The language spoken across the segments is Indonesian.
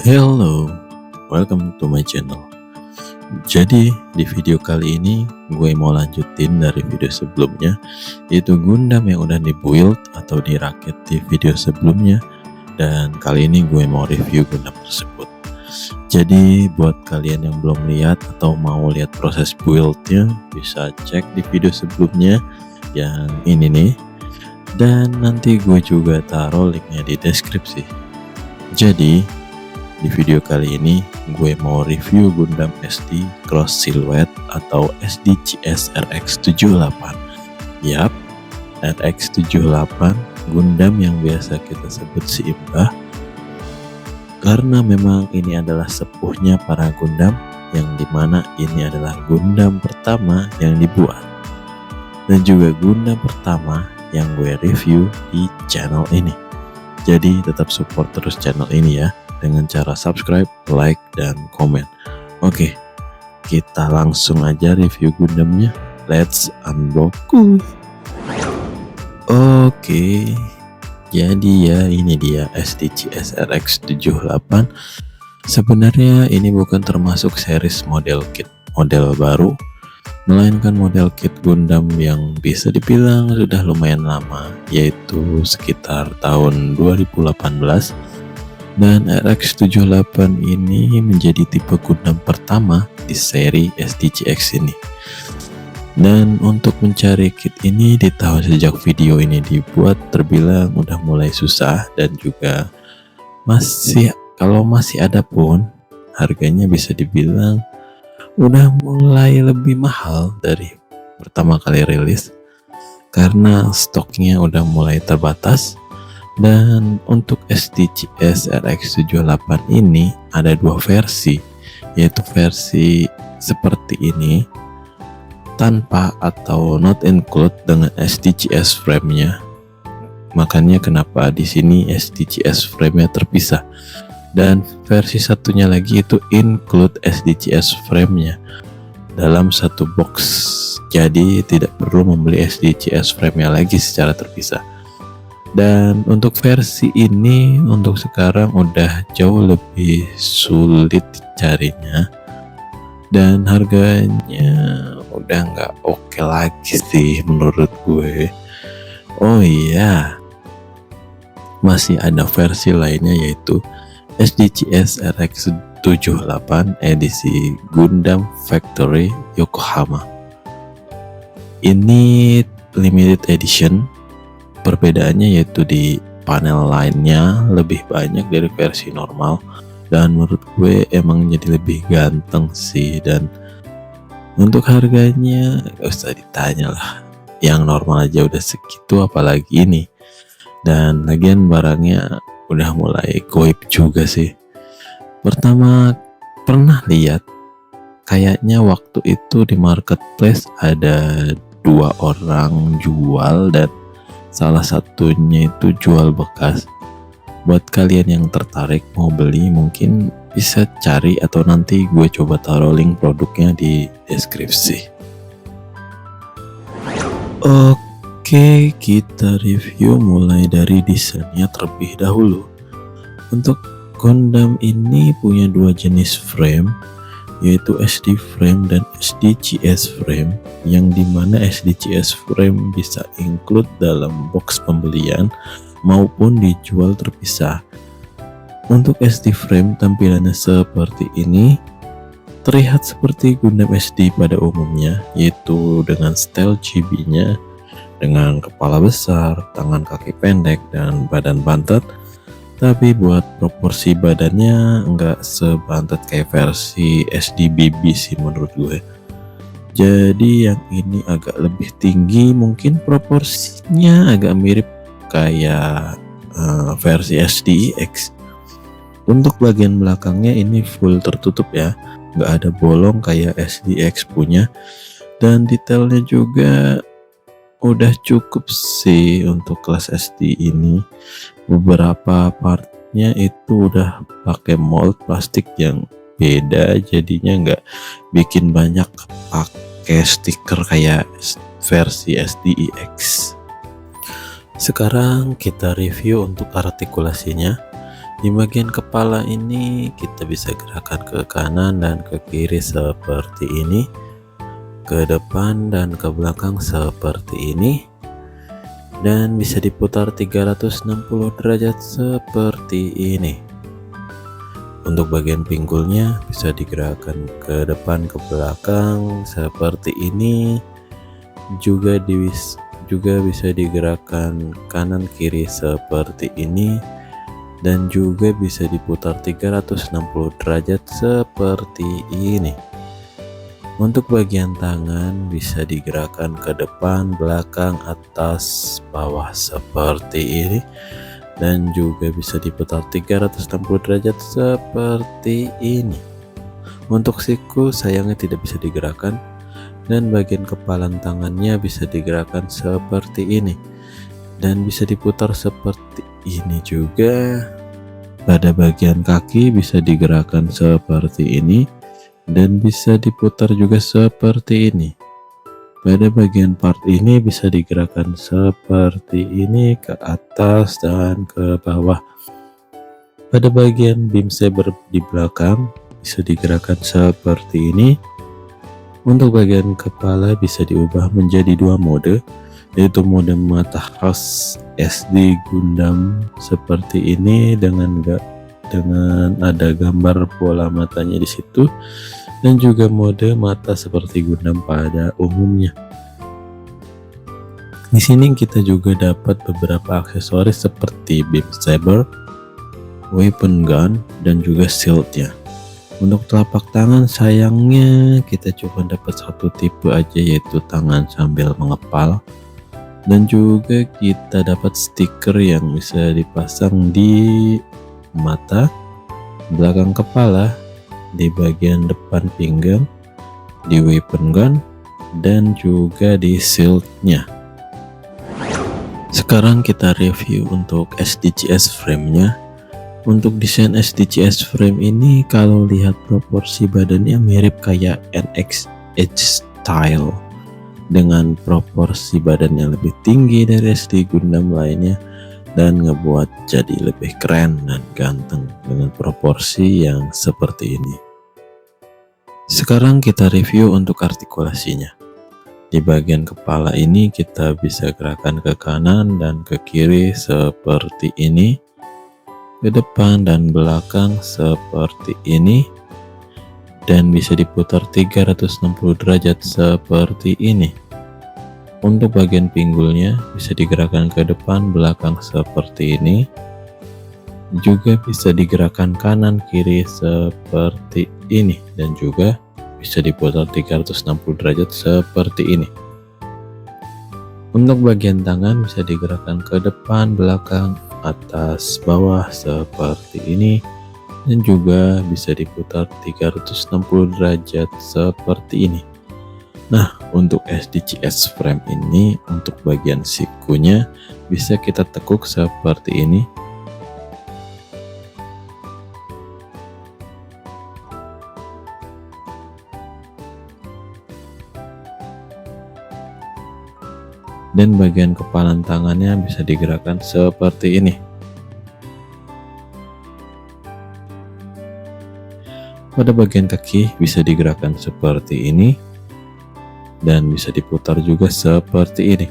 Hello, welcome to my channel. Jadi di video kali ini gue mau lanjutin dari video sebelumnya, yaitu Gundam yang udah dibuild atau dirakit di video sebelumnya. Dan kali ini gue mau review Gundam tersebut. Jadi buat kalian yang belum lihat atau mau lihat proses buildnya, bisa cek di video sebelumnya yang ini nih. Dan nanti gue juga taruh linknya di deskripsi. Jadi di video kali ini gue mau review Gundam SD Cross Silhouette atau SDCS RX78. Yap, RX78 Gundam yang biasa kita sebut si Imbah, karena memang ini adalah sepuhnya para Gundam, yang dimana ini adalah Gundam pertama yang dibuat dan juga Gundam pertama yang gue review di channel ini. Jadi tetap support terus channel ini ya, dengan cara subscribe, like, dan komen. Oke, kita langsung aja review Gundamnya. Let's unbox. Oke, jadi ya ini dia SDCS RX78. Sebenarnya ini bukan termasuk series model kit model baru, melainkan model kit Gundam yang bisa dibilang sudah lumayan lama, yaitu sekitar tahun 2018. Dan RX78 ini menjadi tipe Gundam pertama di seri SDCX ini. Dan untuk mencari kit ini di tahun sejak video ini dibuat terbilang udah mulai susah, dan juga kalau masih ada pun harganya bisa dibilang udah mulai lebih mahal dari pertama kali rilis, karena stoknya udah mulai terbatas. Dan untuk SDCS RX78 ini ada dua versi, yaitu versi seperti ini tanpa atau not include dengan SDCS frame-nya. Makanya kenapa di sini SDCS frame-nya terpisah. Dan versi satunya lagi itu include SDCS frame-nya dalam satu box. Jadi tidak perlu membeli SDCS frame-nya lagi secara terpisah. Dan untuk versi ini untuk sekarang udah jauh lebih sulit dicarinya, dan harganya udah nggak oke lagi sih menurut gue. Oh iya, masih ada versi lainnya, yaitu SDCS RX78 edisi Gundam Factory Yokohama. Ini limited edition. Perbedaannya yaitu di panel lainnya lebih banyak dari versi normal, dan menurut gue emang jadi lebih ganteng sih. Dan untuk harganya gak usah ditanya lah, yang normal aja udah segitu, apalagi ini. Dan lagian barangnya udah mulai goib juga sih. Pertama pernah lihat kayaknya waktu itu di marketplace ada dua orang jual, dan salah satunya itu jual bekas. Buat kalian yang tertarik mau beli, mungkin bisa cari, atau nanti gue coba taruh link produknya di deskripsi. Oke, kita review mulai dari desainnya terlebih dahulu. Untuk Gundam ini punya dua jenis frame, yaitu SD frame dan SDCS frame, yang dimana SDCS frame bisa include dalam box pembelian maupun dijual terpisah. Untuk SD frame tampilannya seperti ini, terlihat seperti Gundam SD pada umumnya, yaitu dengan style chibi-nya, dengan kepala besar, tangan kaki pendek, dan badan bantet. Tapi buat proporsi badannya nggak sebantet kayak versi SDBB sih menurut gue. Jadi yang ini agak lebih tinggi, mungkin proporsinya agak mirip kayak versi SDX. Untuk bagian belakangnya ini full tertutup ya, nggak ada bolong kayak SDX punya. Dan detailnya juga udah cukup sih untuk kelas SD ini. Beberapa partnya itu udah pakai mold plastik yang beda, jadinya nggak bikin banyak pakai stiker kayak versi SDX. Sekarang kita review untuk artikulasinya. Di bagian kepala ini kita bisa gerakan ke kanan dan ke kiri seperti ini, ke depan dan ke belakang seperti ini, dan bisa diputar 360 derajat seperti ini. Untuk bagian pinggulnya bisa digerakkan ke depan ke belakang seperti ini, juga bisa digerakkan kanan kiri seperti ini, dan juga bisa diputar 360 derajat seperti ini. Untuk bagian tangan bisa digerakkan ke depan, belakang, atas, bawah seperti ini, dan juga bisa diputar 360 derajat seperti ini. Untuk siku sayangnya tidak bisa digerakkan, dan bagian kepalan tangannya bisa digerakkan seperti ini, dan bisa diputar seperti ini juga. Pada bagian kaki bisa digerakkan seperti ini, dan bisa diputar juga seperti ini. Pada bagian part ini bisa digerakkan seperti ini ke atas dan ke bawah. Pada bagian beam saber di belakang bisa digerakkan seperti ini. Untuk bagian kepala bisa diubah menjadi dua mode, yaitu mode mata khas SD Gundam seperti ini dengan ada gambar bola matanya di situ, dan juga mode mata seperti Gundam pada umumnya. Di sini kita juga dapat beberapa aksesoris seperti beam saber, weapon gun, dan juga shieldnya. Untuk telapak tangan sayangnya kita cuma dapat satu tipe aja, yaitu tangan sambil mengepal, dan juga kita dapat stiker yang bisa dipasang di mata, belakang kepala, di bagian depan pinggang, di weapon gun, dan juga di shieldnya. Sekarang kita review untuk SDCS frame-nya. Untuk desain SDCS frame ini kalau lihat proporsi badannya mirip kayak NXH style, dengan proporsi badan yang lebih tinggi dari SD Gundam lainnya, dan ngebuat jadi lebih keren dan ganteng dengan proporsi yang seperti ini. Sekarang kita review untuk artikulasinya. Di bagian kepala ini kita bisa gerakan ke kanan dan ke kiri seperti ini, ke depan dan belakang seperti ini, dan bisa diputar 360 derajat seperti ini. Untuk bagian pinggulnya bisa digerakkan ke depan, belakang seperti ini, juga bisa digerakkan kanan kiri seperti ini, dan juga bisa diputar 360 derajat seperti ini. Untuk bagian tangan bisa digerakkan ke depan, belakang, atas, bawah seperti ini, dan juga bisa diputar 360 derajat seperti ini. Nah, untuk SDCS frame ini untuk bagian sikunya bisa kita tekuk seperti ini. Dan bagian kepalan tangannya bisa digerakkan seperti ini. Pada bagian kaki bisa digerakkan seperti ini, dan bisa diputar juga seperti ini.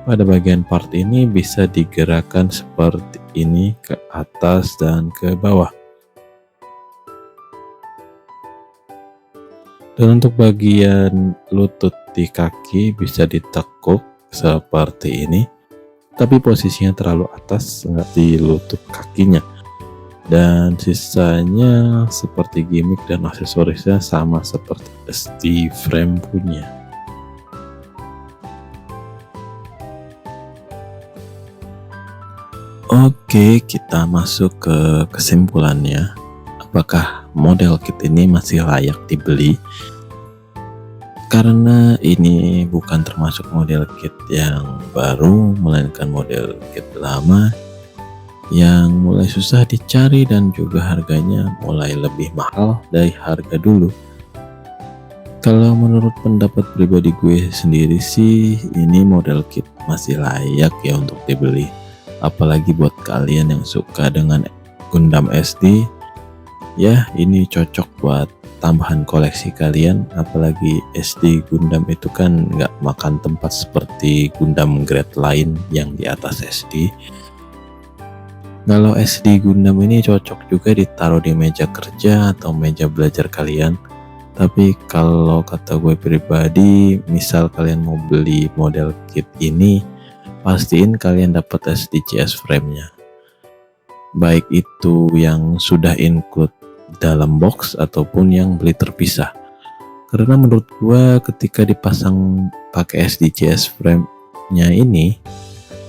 Pada bagian part ini bisa digerakkan seperti ini ke atas dan ke bawah. Dan untuk bagian lutut di kaki bisa ditekuk seperti ini, tapi posisinya terlalu atas, nggak di lutut kakinya. Dan sisanya seperti gimmick dan aksesorisnya sama seperti SD frame punya. Oke, kita masuk ke kesimpulannya. Apakah model kit ini masih layak dibeli? Karena ini bukan termasuk model kit yang baru, melainkan model kit lama yang mulai susah dicari dan juga harganya mulai lebih mahal dari harga dulu. Kalau menurut pendapat pribadi gue sendiri sih, ini model kit masih layak ya untuk dibeli. Apalagi buat kalian yang suka dengan Gundam SD, ya ini cocok buat tambahan koleksi kalian. Apalagi SD Gundam itu kan nggak makan tempat seperti Gundam grade lain yang di atas SD. Kalau SD Gundam ini cocok juga ditaruh di meja kerja atau meja belajar kalian. Tapi kalau kata gue pribadi, misal kalian mau beli model kit ini, pastiin kalian dapat SDCS frame-nya. Baik itu yang sudah include dalam box ataupun yang beli terpisah. Karena menurut gue ketika dipasang pakai SDCS frame-nya ini,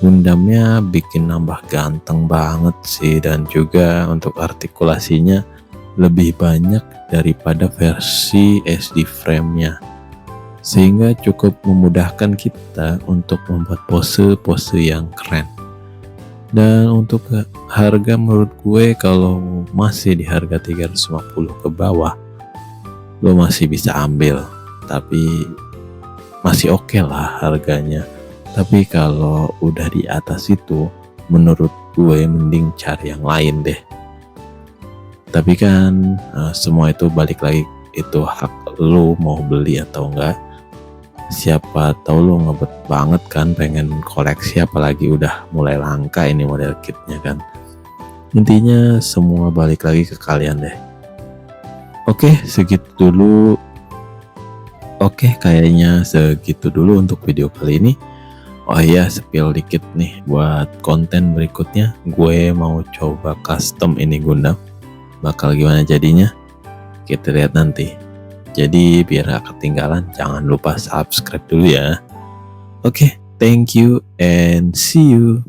Gundamnya bikin nambah ganteng banget sih, dan juga untuk artikulasinya lebih banyak daripada versi SD frame-nya, sehingga cukup memudahkan kita untuk membuat pose-pose yang keren. Dan untuk harga, menurut gue kalau masih di harga 350 ke bawah, lo masih bisa ambil, tapi masih oke lah harganya. Tapi kalau udah di atas itu, menurut gue mending cari yang lain deh. Tapi kan semua itu balik lagi, itu hak lo mau beli atau enggak. Siapa tahu lo ngebet banget kan pengen koleksi, apalagi udah mulai langka ini model kitnya kan. Intinya semua balik lagi ke kalian deh. Oke, segitu dulu. Oke, kayaknya segitu dulu untuk video kali ini. Oh iya, spill dikit nih buat konten berikutnya. Gue mau coba custom ini Gundam. Bakal gimana jadinya? Kita lihat nanti. Jadi biar gak ketinggalan, jangan lupa subscribe dulu ya. Oke, thank you and see you.